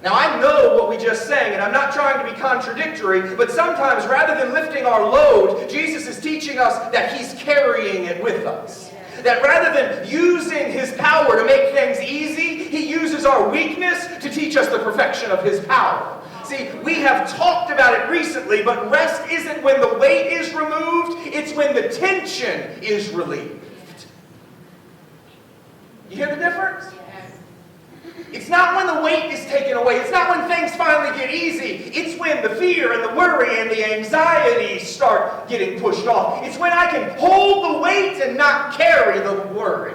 Now I know what we just sang, and I'm not trying to be contradictory, but sometimes rather than lifting our load, Jesus is teaching us that He's carrying it with us. That rather than using His power to make things easy, He uses our weakness to teach us the perfection of His power. See, we have talked about it recently, but rest isn't when the weight is removed, it's when the tension is relieved. You hear the difference? It's not when the weight is taken away. It's not when things finally get easy. It's when the fear and the worry and the anxiety start getting pushed off. It's when I can hold the weight and not carry the worry.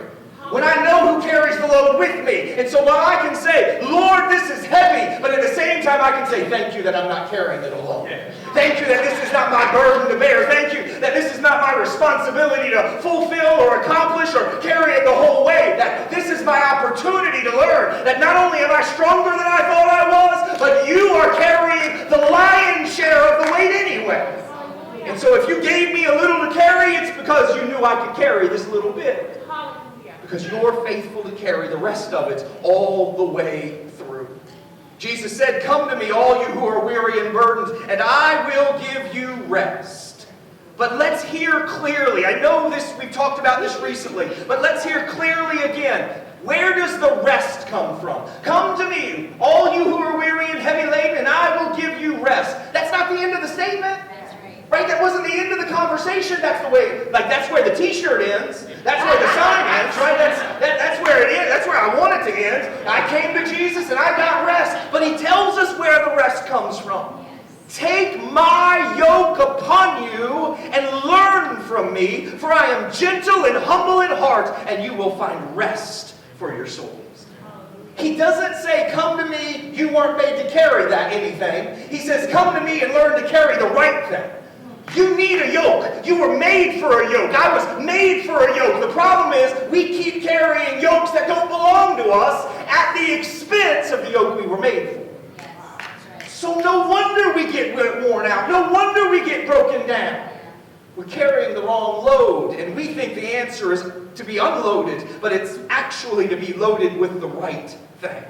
When I know who carries the load with me. And so while I can say, Lord, this is heavy, but at the same time I can say, thank you that I'm not carrying it alone. Thank you that this is not my burden to bear. Thank you that this is not my responsibility to fulfill or accomplish or carry it the whole way. That this is my opportunity to learn that not only am I stronger than I thought I was, but you are carrying the lion's share of the weight anyway. And so if you gave me a little to carry, it's because you knew I could carry this little bit. Because you're faithful to carry the rest of it all the way through. Jesus said, come to me, all you who are weary and burdened, and I will give you rest. But let's hear clearly. I know this, we've talked about this recently, but let's hear clearly again. Where does the rest come from? Come to me, all you who are weary and heavy laden, and I will give you rest. That's not the end of the statement. Right? That wasn't the end of the conversation. That's the way, like that's where the t-shirt ends. That's where the sign ends, right? That's where it ends. That's where I want it to end. I came to Jesus and I got rest. But He tells us where the rest comes from. Take my yoke upon you and learn from me, for I am gentle and humble in heart, and you will find rest for your souls. He doesn't say, come to me, you weren't made to carry that anything. He says, come to me and learn to carry the right thing. You need a yoke. You were made for a yoke. I was made for a yoke. The problem is we keep carrying yokes that don't belong to us at the expense of the yoke we were made for. So no wonder we get worn out. No wonder we get broken down. We're carrying the wrong load, and we think the answer is to be unloaded, but it's actually to be loaded with the right thing.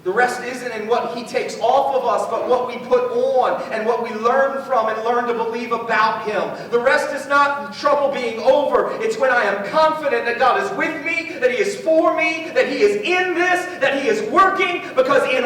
The rest isn't in what He takes off of us, but what we put on and what we learn from and learn to believe about Him. The rest is not trouble being over. It's when I am confident that God is with me, that He is for me, that He is in this, that He is working, because in